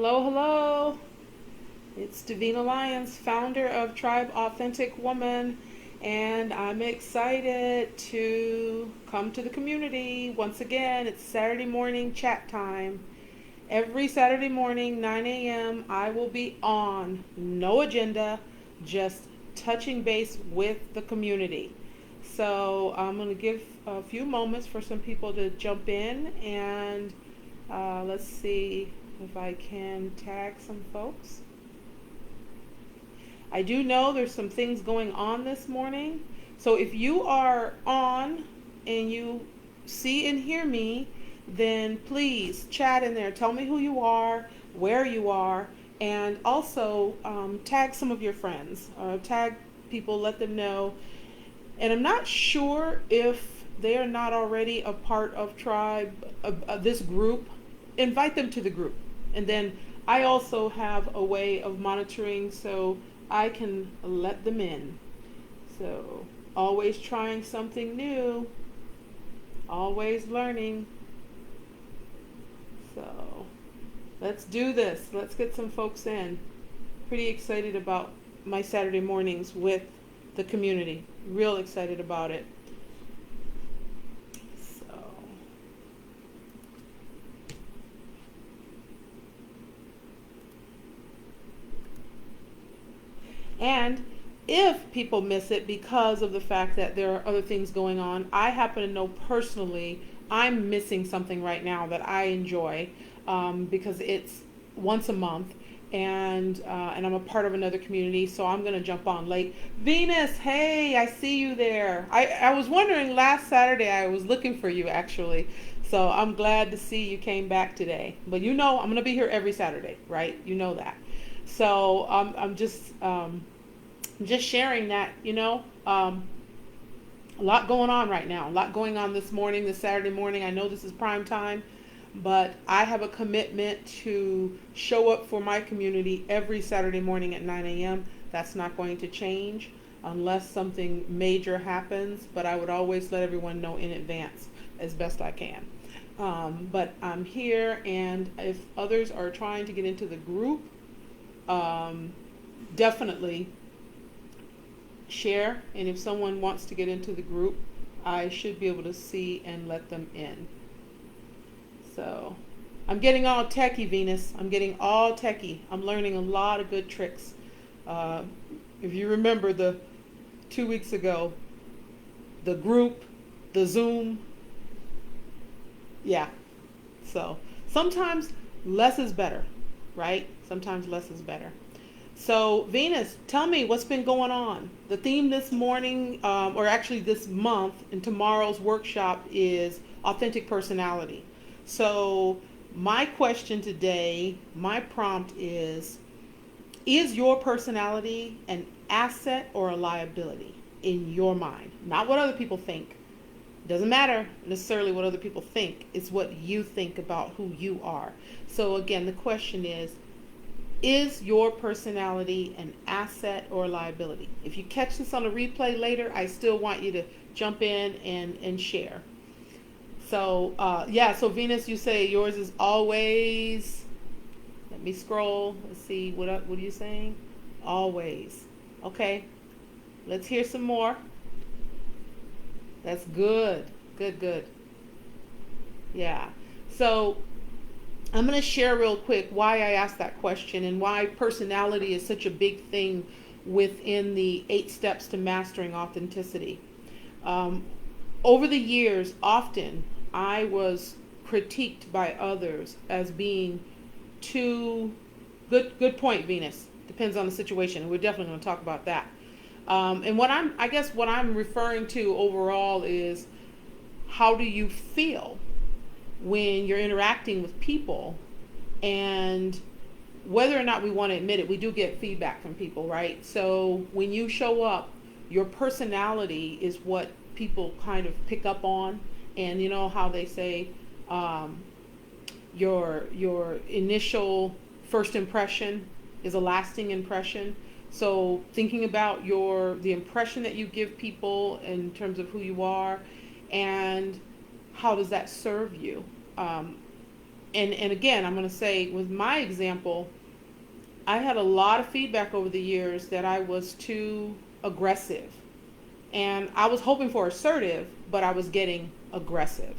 Hello, hello. It's Davina Lyons, founder of Tribe Authentic Woman, and I'm excited to come to the community. Once again, it's Saturday morning chat time. Every Saturday morning, 9 a.m., I will be on. No agenda, just touching base with the community. So I'm going to give a few moments for some people to jump in, and let's see if I can tag some folks. I do know there's some things going on this morning. So if you are on and you see and hear me, then please chat in there. Tell me who you are, where you are, and also tag some of your friends. Tag people, let them know. And I'm not sure if they are not already a part of Tribe, this group. Invite them to the group. And then I also have a way of monitoring so I can let them in. So, always trying something new, always learning. So, let's do this. Let's get some folks in. Pretty excited about my Saturday mornings with the community. Real excited about it. So, and if people miss it because of the fact that there are other things going on, I happen to know personally I'm missing something right now that I enjoy because it's once a month, and I'm a part of another community, so I'm gonna jump on. Like Venus, hey, I see you there. I was wondering last Saturday. I was looking for you actually, so I'm glad to see you came back today. But you know I'm gonna be here every Saturday, right? You know that. So I'm just sharing that, a lot going on right now. A lot going on this morning, this Saturday morning. I know this is prime time, but I have a commitment to show up for my community every Saturday morning at 9 a.m. That's not going to change unless something major happens, but I would always let everyone know in advance as best I can. But I'm here, and if others are trying to get into the group, definitely share, and if someone wants to get into the group, I should be able to see and let them in. So I'm getting all techie, Venus. I'm getting all techie. I'm learning a lot of good tricks. Uh, if you remember the 2 weeks ago, the group, the Zoom, yeah. So sometimes less is better, right? Sometimes less is better. So, Venus, tell me what's been going on. The theme this morning, or actually this month, and tomorrow's workshop is authentic personality. So, my question today, my prompt is your personality an asset or a liability in your mind? Not what other people think. Doesn't matter necessarily what other people think, it's what you think about who you are. So, again, the question is your personality an asset or a liability? If you catch this on a replay later, I still want you to jump in and share. So, yeah, so Venus, you say yours is always, let me scroll, let's see, what are you saying? Always. Okay, let's hear some more. That's good. Good, good. Yeah. So, I'm going to share real quick why I asked that question and why personality is such a big thing within the 8 steps to mastering authenticity. Um, Over the years, often I was critiqued by others as being too good point, Venus. Depends on the situation. We're definitely going to talk about that. And I guess what I'm referring to overall is how do you feel when you're interacting with people, and whether or not we want to admit it, we do get feedback from people, right? So when you show up, your personality is what people kind of pick up on, and you know how they say your initial first impression is a lasting impression. So thinking about the impression that you give people in terms of who you are, and how does that serve you? Um, And again, I'm going to say with my example, I had a lot of feedback over the years that I was too aggressive. And I was hoping for assertive, but I was getting aggressive.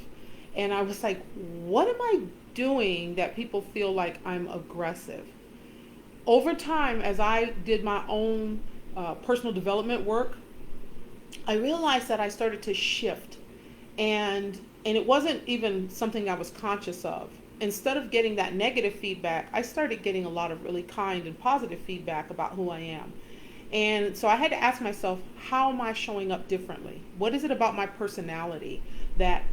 And I was like, what am I doing that people feel like I'm aggressive? Over time, as I did my own personal development work, I realized that I started to shift, and it wasn't even something I was conscious of. Instead of getting that negative feedback, I started getting a lot of really kind and positive feedback about who I am. And so I had to ask myself, how am I showing up differently? What is it about my personality that,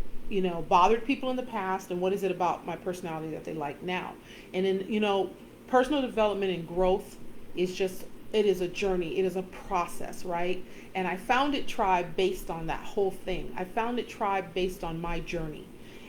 bothered people in the past, and what is it about my personality that they like now? And then, personal development and growth is just, it is a journey, it is a process, right? And I found it Tribe based on that whole thing. I found it Tribe based on my journey.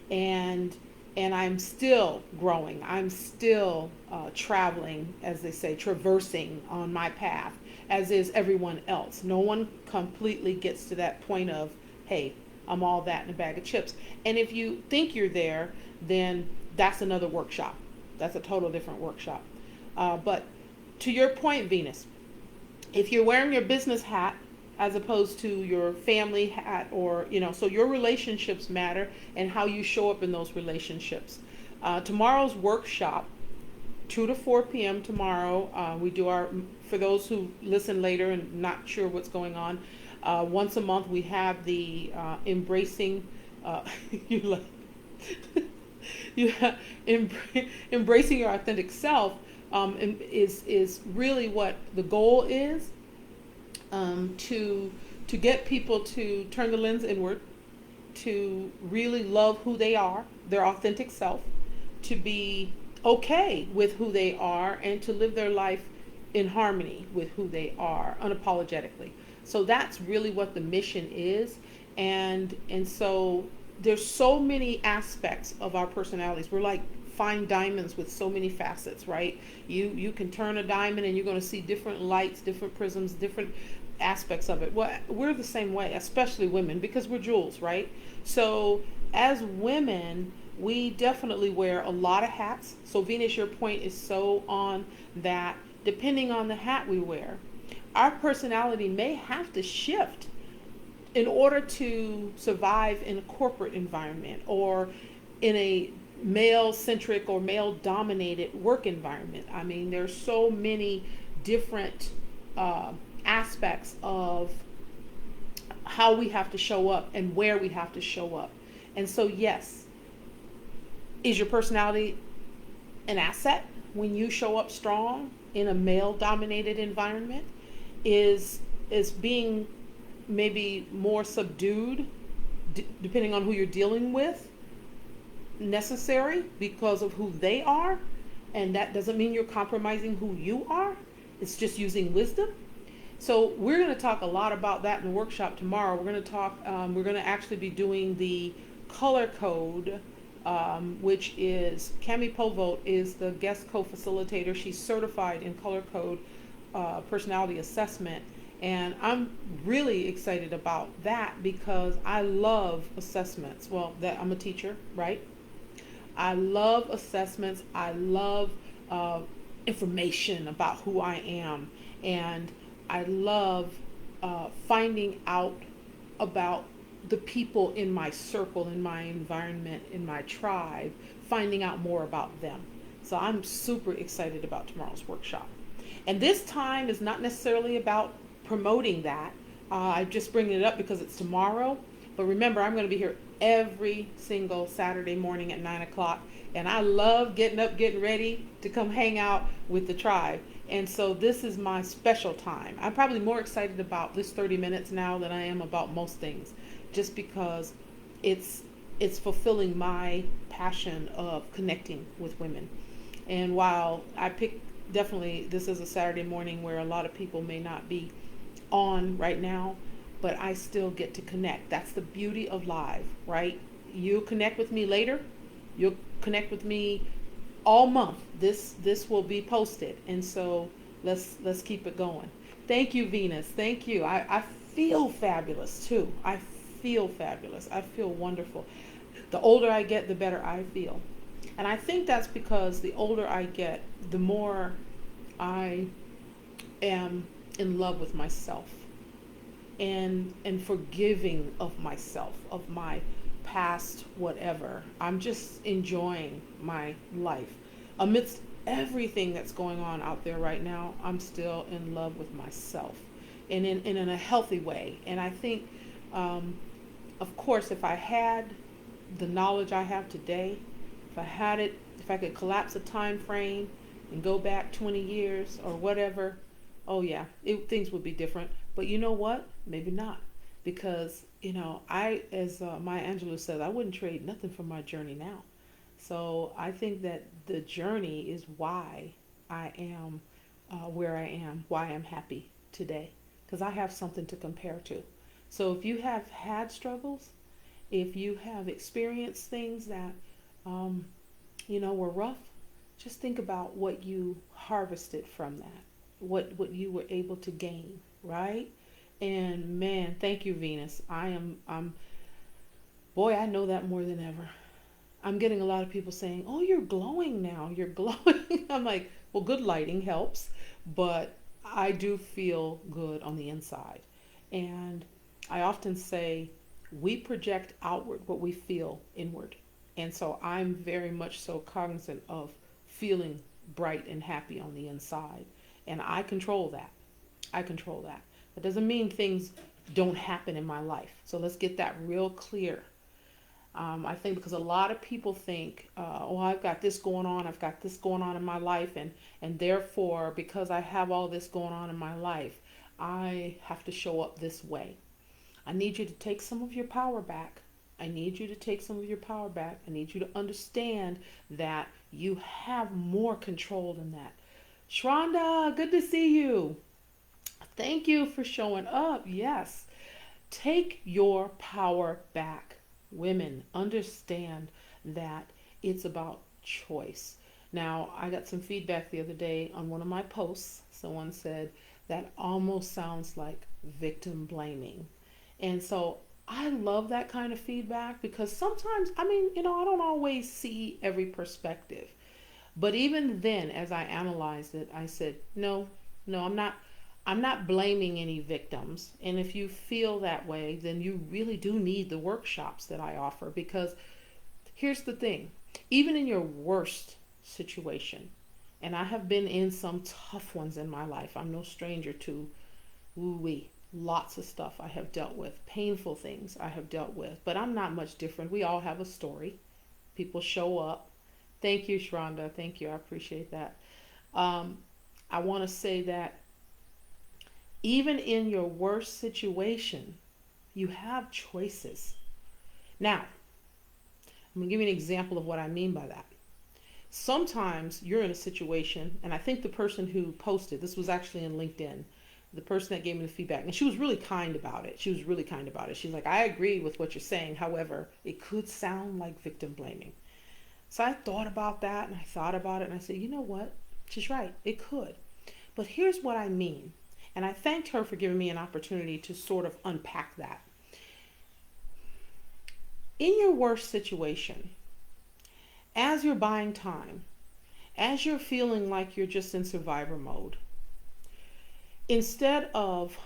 And I'm still growing. I'm still traveling, as they say, traversing on my path, as is everyone else. No one completely gets to that point of, hey, I'm all that in a bag of chips. And if you think you're there, then that's another workshop. That's a total different workshop. But to your point, Venus, if you're wearing your business hat as opposed to your family hat, or so your relationships matter, and how you show up in those relationships. Tomorrow's workshop, 2 to 4 p.m. tomorrow, we do our, for those who listen later and not sure what's going on, once a month we have the embracing you like you have, embracing your authentic self, is really what the goal is, to get people to turn the lens inward, to really love who they are, their authentic self, to be okay with who they are, and to live their life in harmony with who they are unapologetically. So that's really what the mission is. And so there's so many aspects of our personalities. We're like fine diamonds with so many facets, right? You can turn a diamond and you're going to see different lights, different prisms, different aspects of it. Well, we're the same way, especially women, because we're jewels, right? So as women, we definitely wear a lot of hats. So Venus, your point is so on that. Depending on the hat we wear, our personality may have to shift in order to survive in a corporate environment, or in a male-centric or male-dominated work environment. I mean, there's so many different aspects of how we have to show up and where we have to show up. And so, yes, is your personality an asset when you show up strong in a male-dominated environment? Is being maybe more subdued, depending on who you're dealing with, necessary because of who they are? And that doesn't mean you're compromising who you are. It's just using wisdom. So we're going to talk a lot about that in the workshop tomorrow. We're going to talk, we're going to actually be doing the color code, which is Cami Povote is the guest co-facilitator. She's certified in color code personality assessment. And I'm really excited about that because I love assessments. Well, that I'm a teacher, right? I love assessments. I love information about who I am. And I love finding out about the people in my circle, in my environment, in my tribe, finding out more about them. So I'm super excited about tomorrow's workshop. And this time is not necessarily about promoting that. I just bring it up because it's tomorrow. But remember, I'm going to be here every single Saturday morning at 9 o'clock. And I love getting up, getting ready to come hang out with the tribe. And so this is my special time. I'm probably more excited about this 30 minutes now than I am about most things, just because it's fulfilling my passion of connecting with women. And while I pick, definitely this is a Saturday morning where a lot of people may not be on right now, but I still get to connect. That's the beauty of live, right? You'll connect with me later. You'll connect with me all month. This will be posted, and so let's keep it going. Thank you, Venus. Thank you. I feel fabulous too. I feel fabulous. I feel wonderful. The older I get, the better I feel. And I think that's because the older I get, the more I am in love with myself and forgiving of myself, of my past whatever. I'm just enjoying my life. Amidst everything that's going on out there right now, I'm still in love with myself and in a healthy way. And I think, um, of course, if I had the knowledge I have today, if I had it, if I could collapse a time frame and go back 20 years or whatever, oh yeah, things would be different. But you know what? Maybe not. Because, as Maya Angelou says, I wouldn't trade nothing for my journey now. So I think that the journey is why I am where I am, why I'm happy today. Because I have something to compare to. So if you have had struggles, if you have experienced things that um, were rough, just think about what you harvested from that, what you were able to gain, right? And man, thank you, Venus. I'm boy, I know that more than ever. I'm getting a lot of people saying, "Oh, you're glowing now. You're glowing." I'm like, "Well, good lighting helps, but I do feel good on the inside." And I often say, we project outward what we feel inward. And so I'm very much so cognizant of feeling bright and happy on the inside. And I control that. I control that. That doesn't mean things don't happen in my life. So let's get that real clear. I think because a lot of people think, oh, I've got this going on, I've got this going on in my life, and therefore, because I have all this going on in my life, I have to show up this way. I need you to take some of your power back. I need you to take some of your power back. I need you to understand that you have more control than that. Shronda, good to see you. Thank you for showing up. Yes. Take your power back. Women, understand that it's about choice. Now, I got some feedback the other day on one of my posts. Someone said that almost sounds like victim blaming. And so I love that kind of feedback because sometimes, I don't always see every perspective. But even then, as I analyzed it, I said, no, no, I'm not blaming any victims. And if you feel that way, then you really do need the workshops that I offer because here's the thing. Even in your worst situation, and I have been in some tough ones in my life. I'm no stranger to woo-wee. Lots of stuff I have dealt with, painful things I have dealt with, but I'm not much different. We all have a story. People show up. Thank you, Sharonda. Thank you. I appreciate that. Um, I want to say that even in your worst situation, you have choices. Now, I'm going to give you an example of what I mean by that. Sometimes you're in a situation, and I think the person who posted, this was actually in LinkedIn, the person that gave me the feedback, and she was really kind about it. She was really kind about it. She's like, I agree with what you're saying. However, it could sound like victim blaming. So I thought about that and I thought about it and I said, you know what? She's right. It could. But here's what I mean. And I thanked her for giving me an opportunity to sort of unpack that. In your worst situation, as you're buying time, as you're feeling like you're just in survivor mode, instead of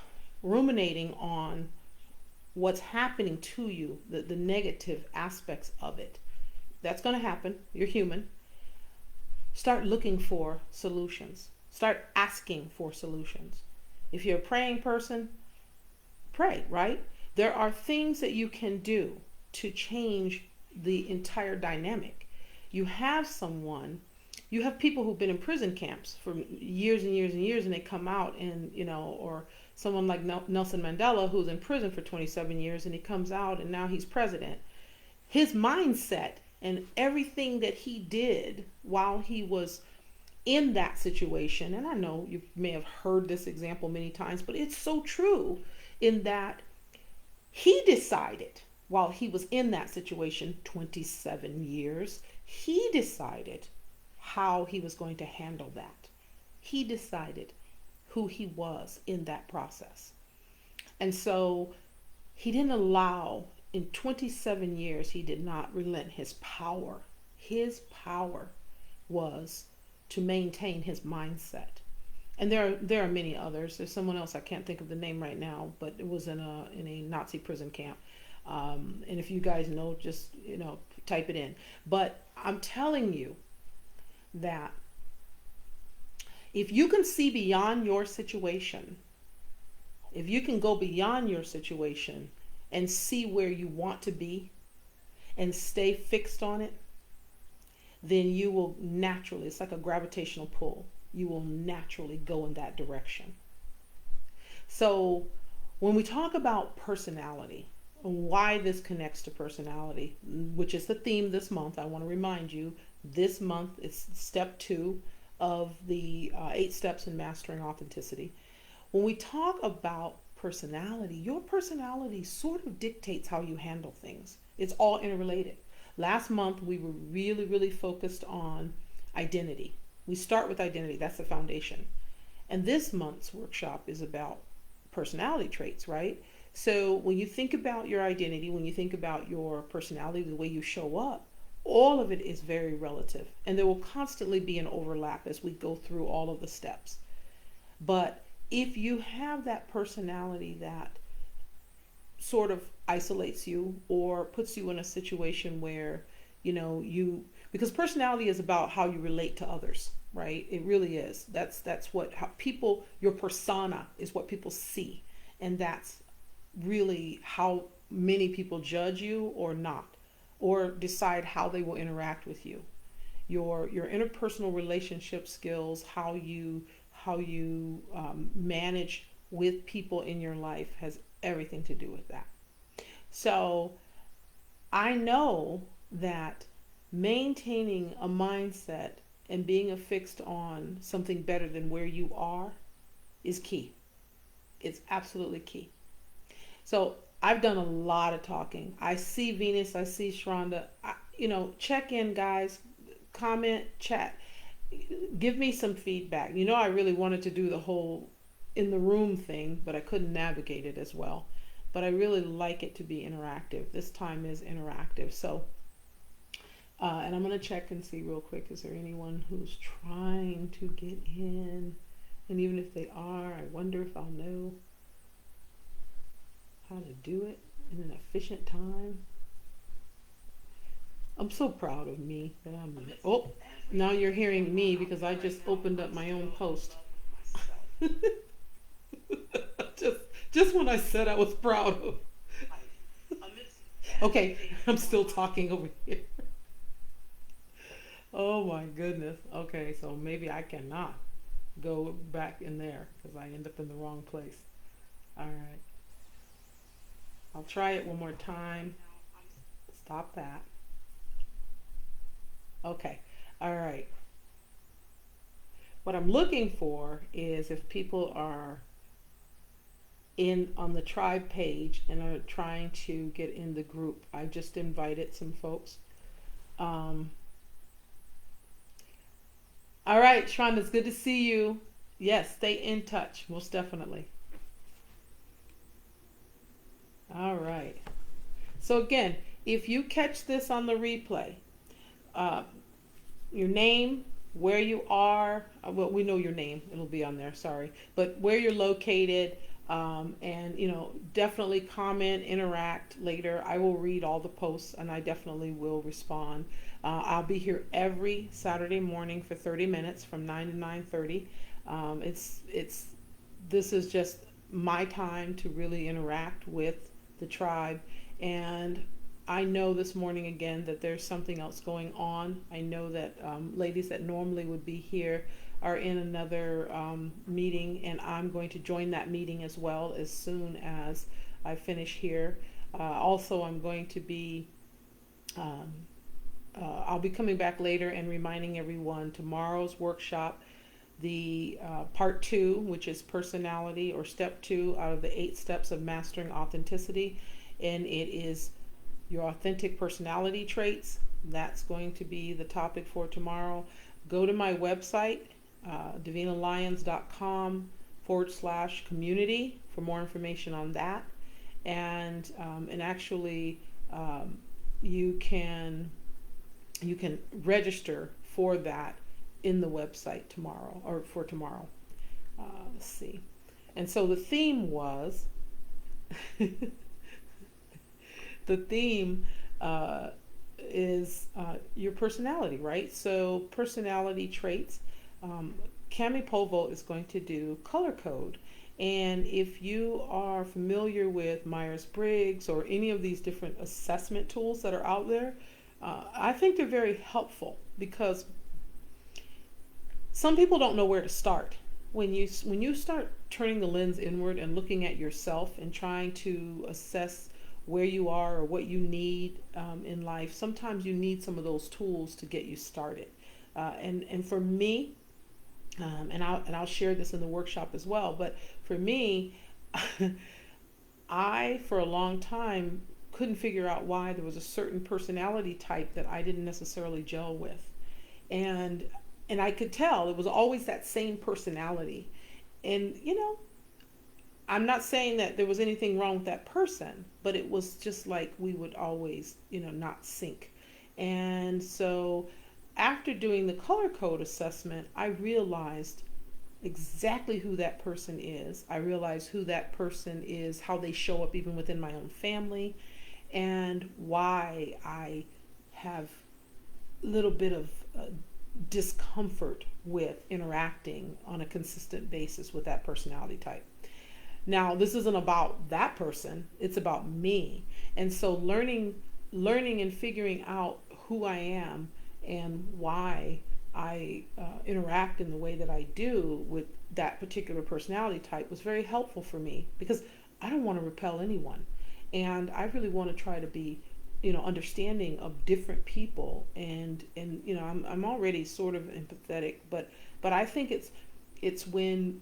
ruminating on what's happening to you, the negative aspects of it, that's going to happen. You're human. Start looking for solutions. Start asking for solutions. If you're a praying person, pray, right? There are things that you can do to change the entire dynamic. You have people who've been in prison camps for years and years and years, and they come out and, or someone like Nelson Mandela, who's in prison for 27 years, and he comes out and now he's president. His mindset and everything that he did while he was in that situation, and I know you may have heard this example many times, but it's so true in that he decided while he was in that situation, 27 years, he decided how he was going to handle that. He decided who he was in that process. And so he didn't allow, in 27 years, he did not relent his power. his power was to maintain his mindset. And there are many others. There's someone else, I can't think of the name right now, but it was in a Nazi prison camp. And if you guys know, just type it in. But I'm telling you that if you can see beyond your situation, if you can go beyond your situation and see where you want to be and stay fixed on it, then you will naturally, it's like a gravitational pull, you will naturally go in that direction. So when we talk about personality, why this connects to personality, which is the theme this month, I want to remind you, this month is step 2 of the 8 steps in mastering authenticity. When we talk about personality, your personality sort of dictates how you handle things. It's all interrelated. Last month, we were really, really focused on identity. We start with identity. That's the foundation. And this month's workshop is about personality traits, right? So when you think about your identity, when you think about your personality, the way you show up, all of it is very relative. And there will constantly be an overlap as we go through all of the steps. But if you have that personality that sort of isolates you or puts you in a situation where because personality is about how you relate to others, right? It really is. That's what how people, your persona is what people see, and that's really how many people judge you or not, or decide how they will interact with you. Your interpersonal relationship skills, how you manage with people in your life has everything to do with that. So I know that maintaining a mindset and being affixed on something better than where you are is key. It's absolutely key. So I've done a lot of talking. I see Venus, I see Sharonda. Check in, guys. Comment, chat. Give me some feedback. I really wanted to do the whole in the room thing, but I couldn't navigate it as well. But I really like it to be interactive. This time is interactive. So, and I'm going to check and see real quick, is there anyone who's trying to get in? And even if they are, I wonder if I'll know how to do it in an efficient time. I'm so proud of me that now you're hearing me because I just opened up my own post. just when I said I was proud of. Okay, I'm still talking over here. Oh my goodness. Okay, so maybe I cannot go back in there because I end up in the wrong place. All right. I'll try it one more time. Stop that. Okay. All right. What I'm looking for is if people are in on the tribe page and are trying to get in the group. I just invited some folks. All right, Sharon, it's good to see you. Yes, stay in touch, most definitely. All right. So again, if you catch this on the replay, uh, your name, where you are, well, we know your name, it'll be on there, sorry, but where you're located, and definitely comment, interact later. I will read all the posts and I definitely will respond. I'll be here every Saturday morning for 30 minutes from 9 to 9:30. This is just my time to really interact with the tribe, and I know this morning again that there's something else going on. I know that ladies that normally would be here are in another meeting, and I'm going to join that meeting as well as soon as I finish here. Also, I'm going to be, I'll be coming back later and reminding everyone tomorrow's workshop, the part 2, which is personality, or step 2 out of the 8 steps of mastering authenticity, and it is your authentic personality traits. That's going to be the topic for tomorrow. Go to my website, DavinaLyons.com/community for more information on that. And actually, you can You can register for that in the website tomorrow or for tomorrow. Let's see. And so the theme was the theme uh, is your personality, right? So personality traits. Um, Cami Povo is going to do color code. And if you are familiar with Myers Briggs or any of these different assessment tools that are out there, I think they're very helpful because some people don't know where to start. When you start turning the lens inward and looking at yourself and trying to assess where you are or what you need in life, sometimes you need some of those tools to get you started. And for me, and I'll share this in the workshop as well. But for me, I for a long time couldn't figure out why there was a certain personality type that I didn't necessarily gel with, and and I could tell it was always that same personality. And I'm not saying that there was anything wrong with that person, but it was just like we would always, not sync. And so after doing the color code assessment, I realized exactly who that person is. I realized who that person is, how they show up even within my own family, and why I have a little bit of discomfort with interacting on a consistent basis with that personality type. Now, this isn't about that person, it's about me. And so learning and figuring out who I am and why I interact in the way that I do with that particular personality type was very helpful for me because I don't want to repel anyone. And I really want to try to be, understanding of different people. And I'm already sort of empathetic, but I think it's when,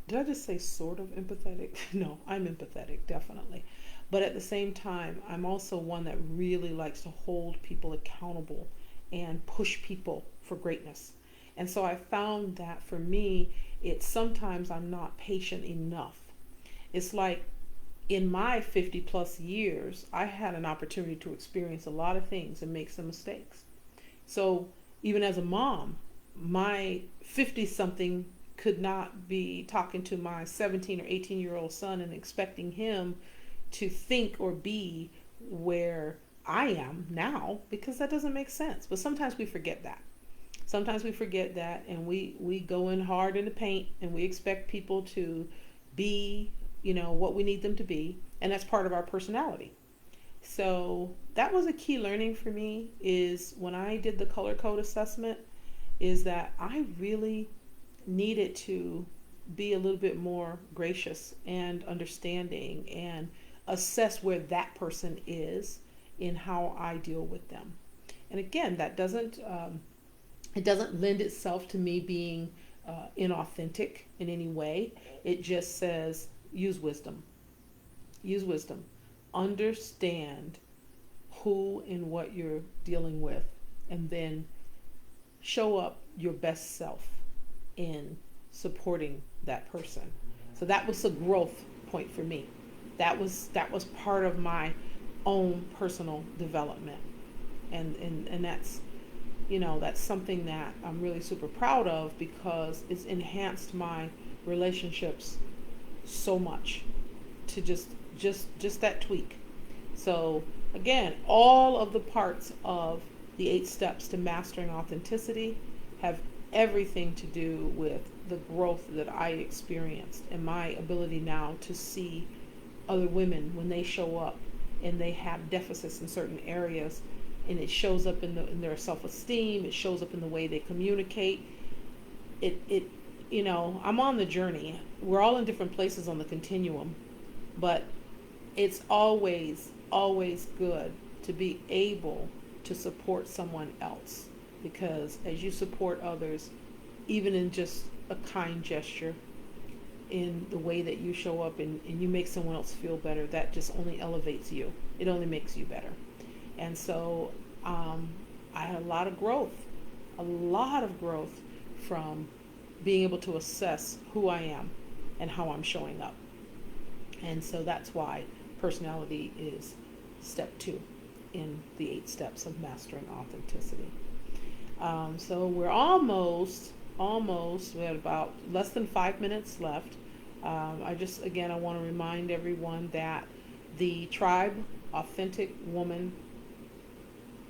did I just say sort of empathetic? No, I'm empathetic, definitely. But at the same time, I'm also one that really likes to hold people accountable and push people for greatness. And so I found that for me, it's sometimes I'm not patient enough. It's like in my 50 plus years, I had an opportunity to experience a lot of things and make some mistakes. So even as a mom, my 50 something could not be talking to my 17 or 18-year-old son and expecting him to think or be where I am now, because that doesn't make sense. But sometimes we forget that. Sometimes we forget that, and we go in hard in the paint and we expect people to be, what we need them to be, and that's part of our personality. So that was a key learning for me, is when I did the color code assessment, is that I really needed to be a little bit more gracious and understanding and assess where that person is in how I deal with them. And again, that doesn't it doesn't lend itself to me being inauthentic in any way. It just says use wisdom. Use wisdom. Understand who and what you're dealing with, and then show up your best self in supporting that person. So that was a growth point for me. That was part of my own personal development, and that's something that I'm really super proud of because it's enhanced my relationships so much to just that tweak. So again, all of the parts of the 8 steps to mastering authenticity have everything to do with the growth that I experienced and my ability now to see other women when they show up and they have deficits in certain areas, and it shows up in their self-esteem, it shows up in the way they communicate. I'm on the journey. We're all in different places on the continuum, but it's always good to be able to support someone else, because as you support others, even in just a kind gesture, in the way that you show up and you make someone else feel better, that just only elevates you. It only makes you better. And so I had a lot of growth from being able to assess who I am and how I'm showing up. And so that's why personality is step 2. in the 8 steps of mastering authenticity. So we're almost, we have about less than 5 minutes left. I want to remind everyone that the Tribe Authentic Woman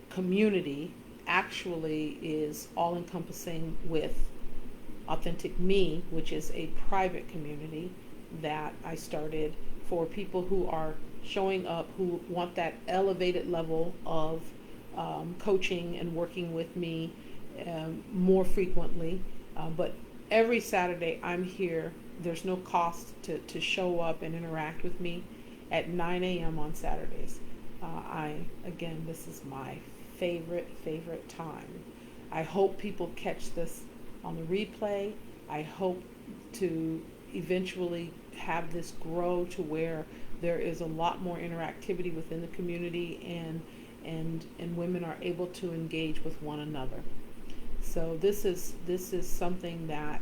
community actually is all encompassing with Authentic Me, which is a private community that I started for people who are showing up, who want that elevated level of coaching and working with me more frequently. But every Saturday I'm here. There's no cost to show up and interact with me at 9 a.m. on Saturdays. This is my favorite time. I hope people catch this on the replay. I hope to eventually have this grow to where there is a lot more interactivity within the community, and women are able to engage with one another. So this is something that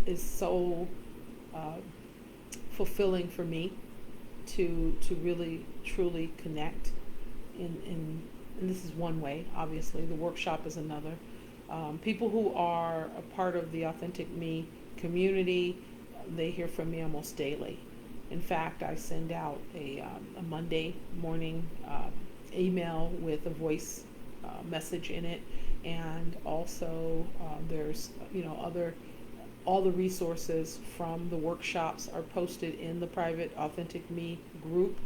is so fulfilling for me to really truly connect in and this is one way. Obviously the workshop is another. People who are a part of the Authentic Me community, they hear from me almost daily. In fact, I send out a Monday morning email with a voice message in it, and also there's all the resources from the workshops are posted in the private Authentic Me group,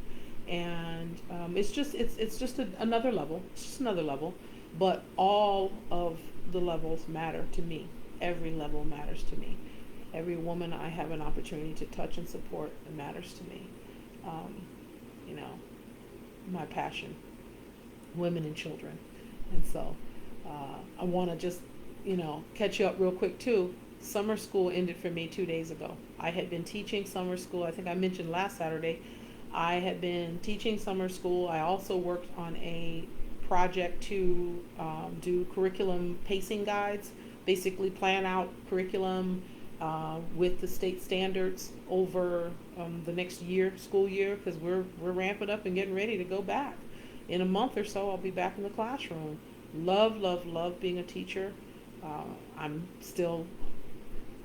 and it's just another level. It's just another level, but all of the levels matter to me. Every level matters to me. Every woman I have an opportunity to touch and support, it matters to me. My passion, women and children. And so I want to just, catch you up real quick too. Summer school ended for me 2 days ago. I had been teaching summer school. I think I mentioned last Saturday. I had been teaching summer school. I also worked on a project to do curriculum pacing guides, basically plan out curriculum with the state standards over the next school year, because we're ramping up and getting ready to go back. In a month or so, I'll be back in the classroom. Love being a teacher. I'm still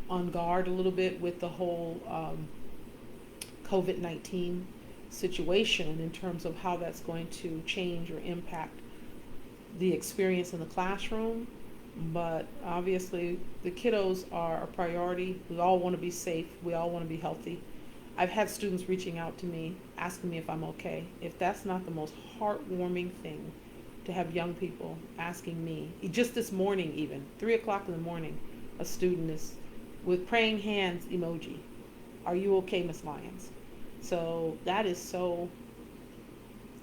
on guard a little bit with the whole COVID-19 situation in terms of how that's going to change or impact the experience in the classroom. But obviously the kiddos are a priority. We all want to be safe. We all want to be healthy. I've had students reaching out to me, asking me if I'm okay. If that's not the most heartwarming thing, to have young people asking me, just this morning even, 3 o'clock in the morning, a student is with praying hands emoji, "Are you okay, Miss Lyons?" So that is so,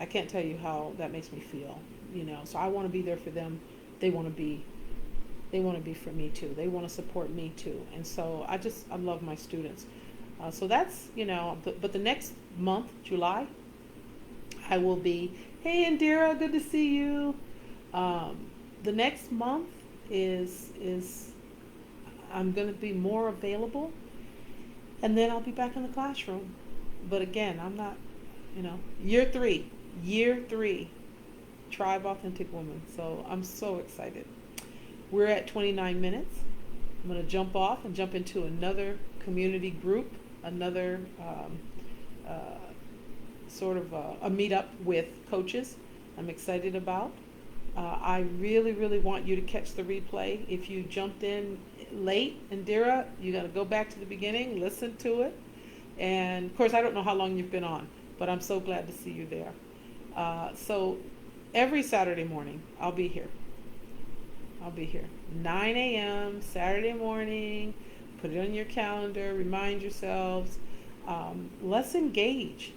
I can't tell you how that makes me feel, so I want to be there for them. They want to be for me too. They want to support me too. And so I love my students. So that's, but the next month, July, I will be, hey Indira, good to see you. The next month is I'm going to be more available, and then I'll be back in the classroom. But again, I'm not, year three, Tribe Authentic Woman. So I'm so excited. We're at 29 minutes. I'm going to jump off and jump into another community group, another sort of a meetup with coaches I'm excited about. I really want you to catch the replay. If you jumped in late, Indira, you got to go back to the beginning, listen to it. And of course, I don't know how long you've been on, but I'm so glad to see you there. So every Saturday morning, I'll be here. 9 a.m. Saturday morning. Put it on your calendar. Remind yourselves. Let's engage.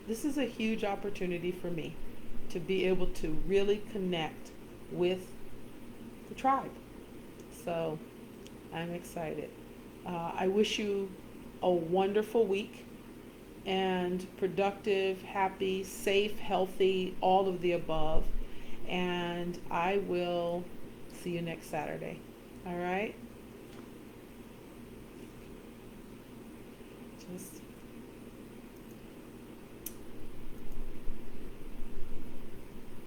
This is a huge opportunity for me to be able to really connect with the tribe. So I'm excited. I wish you a wonderful week, and productive, happy, safe, healthy, all of the above. And I will see you next Saturday. All right? Just